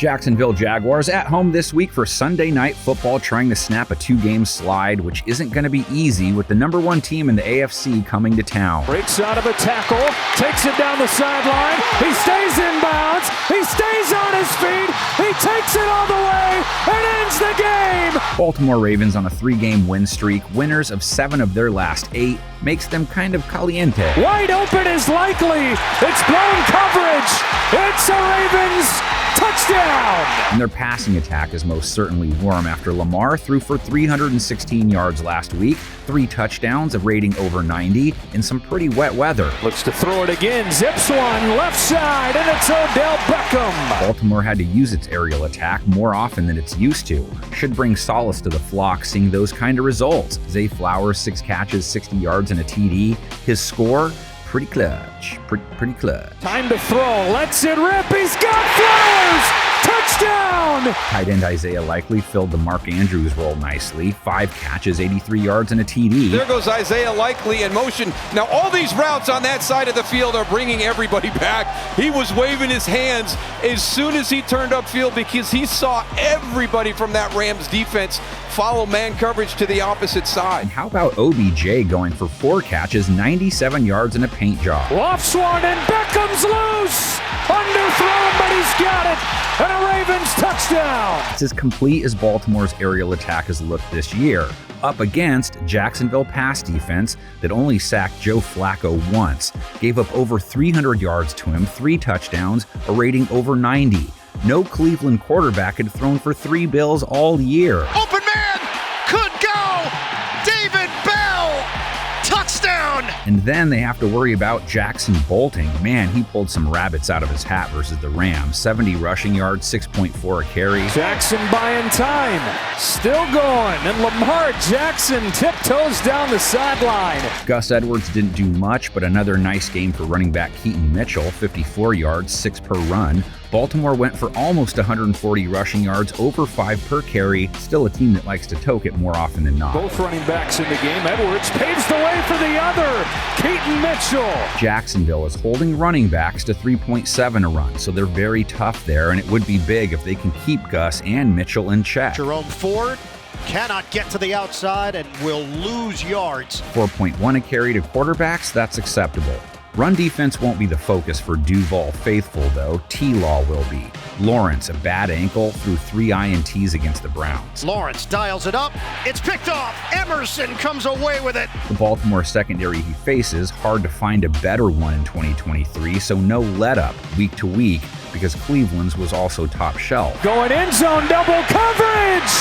Jacksonville Jaguars at home this week for Sunday Night Football, trying to snap a 2-game slide, which isn't going to be easy with the number 1 team in the AFC coming to town. Breaks out of a tackle, takes it down the sideline, he stays in bounds, he stays on his feet, he takes it all the way, and ends the game! Baltimore Ravens on a 3-game win streak, winners of 7 of their last 8, makes them kind of caliente. Wide open is likely, it's blown coverage, it's a Ravens touchdown! And their passing attack is most certainly warm after Lamar threw for 316 yards last week, 3 touchdowns, a rating over 90, in some pretty wet weather. Looks to throw it again, zips one, left side, and it's Odell Beckham. Baltimore had to use its aerial attack more often than it's used to. Should bring solace to the flock seeing those kind of results. Zay Flowers, 6 catches, 60 yards, and a TD. His score? Pretty clutch. Pretty clutch. Time to throw. Lets it rip. He's got Flowers! Touchdown! Tight end Isaiah Likely filled the Mark Andrews role nicely. 5 catches, 83 yards, and a TD. There goes Isaiah Likely in motion. Now all these routes on that side of the field are bringing everybody back. He was waving his hands as soon as he turned upfield because he saw everybody from that Rams defense follow man coverage to the opposite side. And how about OBJ going for 4 catches, 97 yards, and a paint job? Off Swan and Beckham's loose! Underthrown, but he's got it! And a Ravens touchdown! It's as complete as Baltimore's aerial attack has looked this year, up against Jacksonville pass defense that only sacked Joe Flacco once, gave up over 300 yards to him, 3 touchdowns, a rating over 90. No Cleveland quarterback had thrown for 3 bills all year. Open man! Could go! David Bell! Touchdown! And then they have to worry about Jackson bolting. Man, he pulled some rabbits out of his hat versus the Rams. 70 rushing yards, 6.4 a carry. Jackson buying time. Still going. And Lamar Jackson tiptoes down the sideline. Gus Edwards didn't do much, but another nice game for running back Keaton Mitchell. 54 yards, 6 per run. Baltimore went for almost 140 rushing yards, over 5 per carry. Still a team that likes to toke it more often than not. Both running backs in the game. Edwards paves the way for the other, Keaton Mitchell. Jacksonville is holding running backs to 3.7 a run, so they're very tough there, and it would be big if they can keep Gus and Mitchell in check. Jerome Ford cannot get to the outside and will lose yards. 4.1 a carry to quarterbacks, that's acceptable. Run defense won't be the focus for Duval faithful, though. T-Law will be. Lawrence, a bad ankle, threw 3 INTs against the Browns. Lawrence dials it up. It's picked off. Emerson comes away with it. The Baltimore secondary he faces, hard to find a better one in 2023, so no let-up week to week because Cleveland's was also top shelf. Going end zone, double coverage!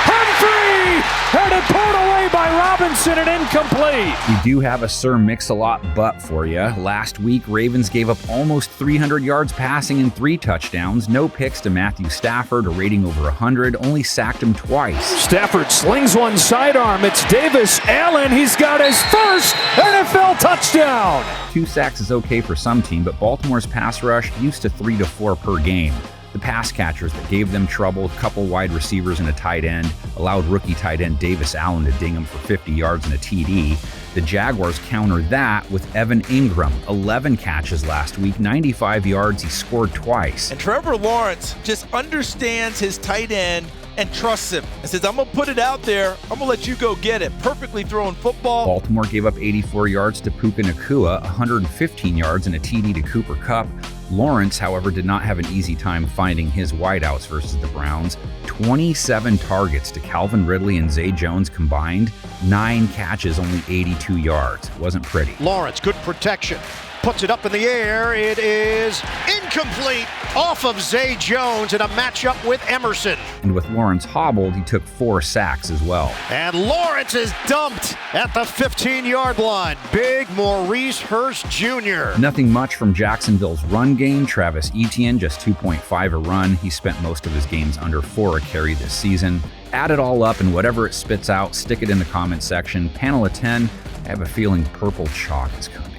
Humphrey! Had it pulled away by Robinson and incomplete. We do have a Sir Mix-a-Lot butt for you. Last week, Ravens gave up almost 300 yards passing and 3 touchdowns. No picks to Matthew Stafford, a rating over 100. Only sacked him twice. Stafford slings one sidearm. It's Davis Allen. He's got his first NFL touchdown. 2 sacks is okay for some team, but Baltimore's pass rush used to 3 to 4 per game. The pass catchers that gave them trouble, a couple wide receivers and a tight end, allowed rookie tight end Davis Allen to ding him for 50 yards and a TD. The Jaguars countered that with Evan Ingram, 11 catches last week, 95 yards, he scored twice. And Trevor Lawrence just understands his tight end and trusts him and says, I'm going to put it out there. I'm going to let you go get it. Perfectly thrown football. Baltimore gave up 84 yards to Puka Nacua, 115 yards and a TD to Cooper Kupp. Lawrence, however, did not have an easy time finding his wideouts versus the Browns. 27 targets to Calvin Ridley and Zay Jones combined. 9 catches, only 82 yards. Wasn't pretty. Lawrence, good protection. Puts it up in the air. It is incomplete off of Zay Jones in a matchup with Emerson. And with Lawrence hobbled, he took 4 sacks as well. And Lawrence is dumped at the 15-yard line. Big Maurice Hurst Jr. Nothing much from Jacksonville's run game. Travis Etienne, just 2.5 a run. He spent most of his games under 4 a carry this season. Add it all up, and whatever it spits out, stick it in the comment section. Panel of 10, I have a feeling purple chalk is coming.